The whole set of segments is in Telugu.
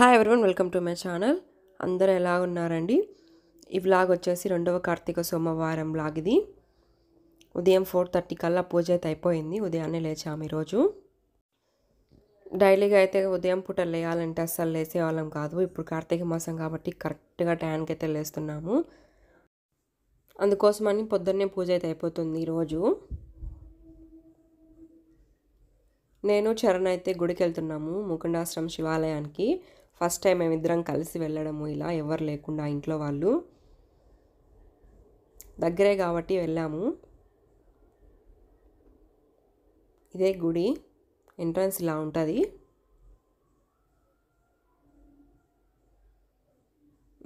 Hi everyone, welcome to my channel. అందరూ ఎలా ఉన్నారండి? ఈ వ్లాగ్ వచ్చేసి రెండవ కార్తీక సోమవారం వ్లాగ్ ఇది. ఉదయం 4:30 కల్లా పూజ అయితే అయిపోయింది. ఉదయాన్నే లేచాము ఈరోజు. డైలీగా అయితే ఉదయం పూట లేయాలంటే అస్సలు లేసేవాళ్ళం కాదు. ఇప్పుడు కార్తీక మాసం కాబట్టి కరెక్ట్గా టైంకి అయితే లేస్తున్నాము. అందుకోసమని పొద్దున్నే పూజ అయితే అయిపోతుంది ఈరోజు. నేను చరణ్ అయితే గుడికి వెళ్తున్నాము, ముకుండాశ్రమం శివాలయానికి. ఫస్ట్ టైం మేమిద్దరం కలిసి వెళ్ళడము, ఇలా ఎవరు లేకుండా ఇంట్లో వాళ్ళు. దగ్గరే కాబట్టి వెళ్ళాము. ఇదే గుడి ఎంట్రన్స్ ఇలా ఉంటుంది.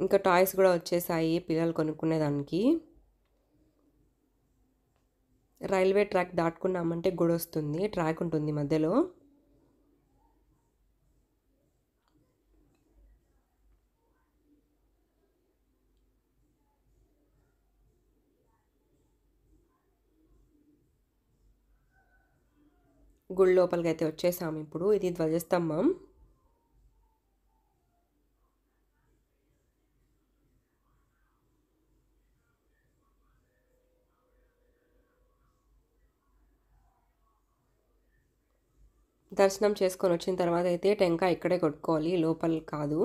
ఇంకా టాయ్స్ కూడా వచ్చేసాయి పిల్లలు కొనుక్కునేదానికి. రైల్వే ట్రాక్ దాటుకున్నామంటే గుడి వస్తుంది, ట్రాక్ ఉంటుంది మధ్యలో. గుడి లోపలికి అయితే వచ్చేసాము ఇప్పుడు. ఇది ధ్వజస్తంభం. దర్శనం చేసుకొని వచ్చిన తర్వాత అయితే టెంకాయ ఇక్కడే కొట్టుకోవాలి, లోపల కాదు.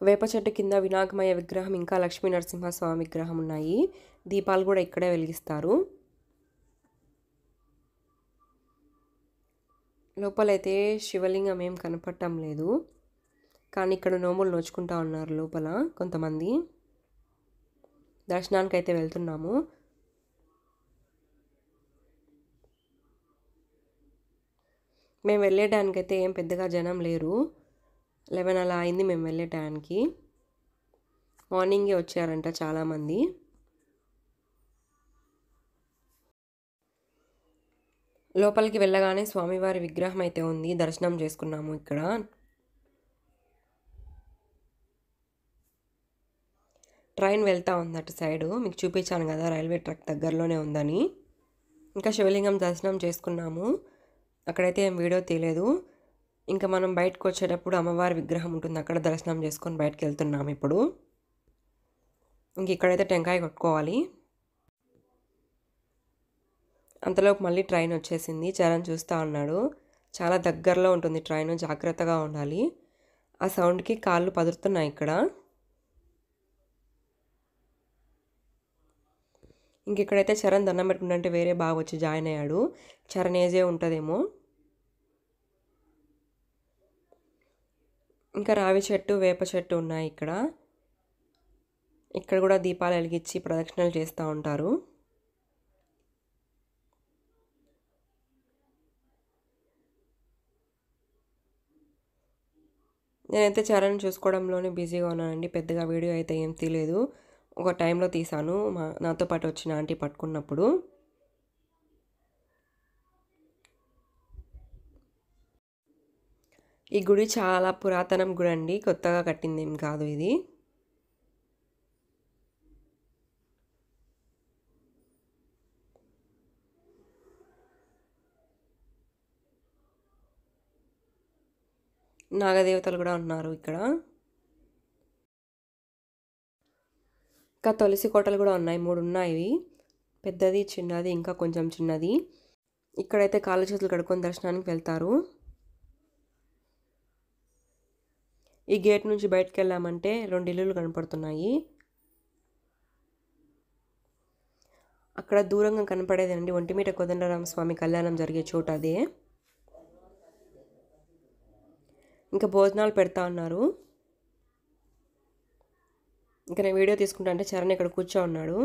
వేప చెట్టు కింద వినాయకమయ్య విగ్రహం ఇంకా లక్ష్మీ నరసింహస్వామి విగ్రహం ఉన్నాయి. దీపాలు కూడా ఇక్కడే వెలిగిస్తారు. లోపలైతే శివలింగం ఏం కనపడటం లేదు, కానీ ఇక్కడ నోములు నోచుకుంటా ఉన్నారు లోపల కొంతమంది. దర్శనానికి అయితే వెళ్తున్నాము. మేము వెళ్ళేటానికైతే ఏం పెద్దగా జనం లేరు. 11 అలా అయింది మేము వెళ్ళేటానికి. మార్నింగే వచ్చారంట చాలామంది. లోపలికి వెళ్ళగానే స్వామివారి విగ్రహం అయితే ఉంది, దర్శనం చేసుకున్నాము ఇక్కడ. ట్రైన్ వెళ్తూ ఉంది అటు సైడు, మీకు చూపించాను కదా రైల్వే ట్రాక్ దగ్గరలోనే ఉందని. ఇంకా శివలింగం దర్శనం చేసుకున్నాము. అక్కడైతే ఏం వీడియో తీయలేదు. ఇంకా మనం బయటకు వచ్చేటప్పుడు అమ్మవారి విగ్రహం ఉంటుంది, అక్కడ దర్శనం చేసుకొని బయటకు వెళ్తున్నాము ఇప్పుడు. ఇంక ఇక్కడైతే టెంకాయ కొట్టుకోవాలి. అంతలోపు మళ్ళీ ట్రైన్ వచ్చేసింది. చరణ్ చూస్తూ ఉన్నాడు. చాలా దగ్గరలో ఉంటుంది ట్రైన్, జాగ్రత్తగా ఉండాలి. ఆ సౌండ్కి కాళ్ళు పదురుతున్నాయి ఇక్కడ. ఇంక ఇక్కడైతే చరణ్ దండం పెట్టుకుంటే వేరే బాగా వచ్చి జాయిన్ అయ్యాడు. చరణ్ ఏజే ఉంటుందేమో. ఇంకా రావి చెట్టు, వేప చెట్టు ఉన్నాయి ఇక్కడ. ఇక్కడ కూడా దీపాలు వెలిగించి ప్రదక్షిణలు చేస్తూ ఉంటారు. నేనైతే చరణ్ చూసుకోవడంలోనే బిజీగా ఉన్నానండి. పెద్దగా వీడియో అయితే ఏం తీయలేదు. ఒక టైంలో తీసాను, నాతో పాటు వచ్చిన ఆంటీ పట్టుకున్నప్పుడు. ఈ గుడి చాలా పురాతనం గుడి అండి, కొత్తగా కట్టింది ఏం కాదు ఇది. నాగదేవతలు కూడా ఉన్నారు ఇక్కడ. ఇంకా తులసి కోటలు కూడా ఉన్నాయి, 3 ఉన్నాయి. పెద్దది, చిన్నది, ఇంకా కొంచెం చిన్నది. ఇక్కడైతే కాళ్ళు చేతులు కడుక్కొని దర్శనానికి వెళ్తారు. ఈ గేట్ నుంచి బయటకు వెళ్ళామంటే 2 ఇల్లులు కనపడుతున్నాయి. అక్కడ దూరంగా కనపడేదండి ఒంటిమిట కోదండరామ స్వామి కళ్యాణం జరిగే చోట అదే. ఇంకా భోజనాలు పెడతా ఉన్నారు. ఇంకా నేను వీడియో తీసుకుంటా అంటే చరణ్ ఇక్కడ కూర్చో ఉన్నాడు.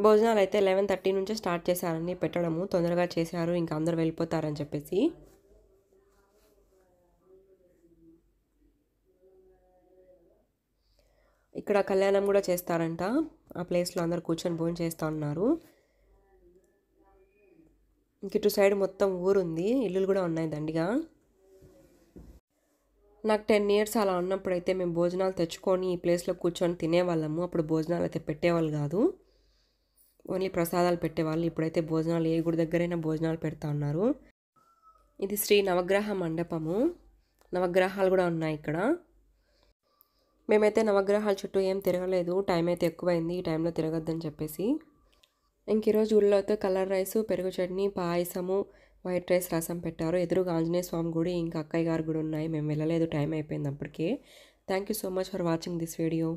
భోజనాలు అయితే 11:30 నుంచే స్టార్ట్ చేశారండి పెట్టడము, తొందరగా చేశారు, ఇంకా అందరూ వెళ్ళిపోతారని చెప్పేసి. ఇక్కడ కళ్యాణం కూడా చేస్తారంట. ఆ ప్లేస్లో అందరు కూర్చొని భోజనం చేస్తూ ఉన్నారు. ఇంక ఇటు సైడ్ మొత్తం ఊరుంది, ఇల్లులు కూడా ఉన్నాయి దండిగా. నాకు 10 ఇయర్స్ అలా ఉన్నప్పుడు అయితే మేము భోజనాలు తెచ్చుకొని ఈ ప్లేస్లో కూర్చొని తినేవాళ్ళము. అప్పుడు భోజనాలు అయితే పెట్టేవాళ్ళు కాదు, ఓన్లీ ప్రసాదాలు పెట్టేవాళ్ళు. ఇప్పుడైతే భోజనాలు ఏ గుడి దగ్గరైనా భోజనాలు పెడతా ఉన్నారు. ఇది శ్రీ నవగ్రహ మండపము. నవగ్రహాలు కూడా ఉన్నాయి ఇక్కడ. మేమైతే నవగ్రహాల చుట్టూ ఏం తిరగలేదు, టైం అయితే ఎక్కువైంది, ఈ టైంలో తిరగద్దని చెప్పేసి. ఇంక ఈరోజు ఊళ్ళో అయితే కలర్ రైసు, పెరుగు చట్నీ, పాయసము, వైట్ రైస్, రసం పెట్టారు. ఎదురుగా ఆంజనేయ స్వామి గుడి ఇంకా అక్కయ్య గారు కూడా ఉన్నాయి. మేము వెళ్ళలేదు, టైం అయిపోయింది అప్పటికే. Thank you so much for watching this video.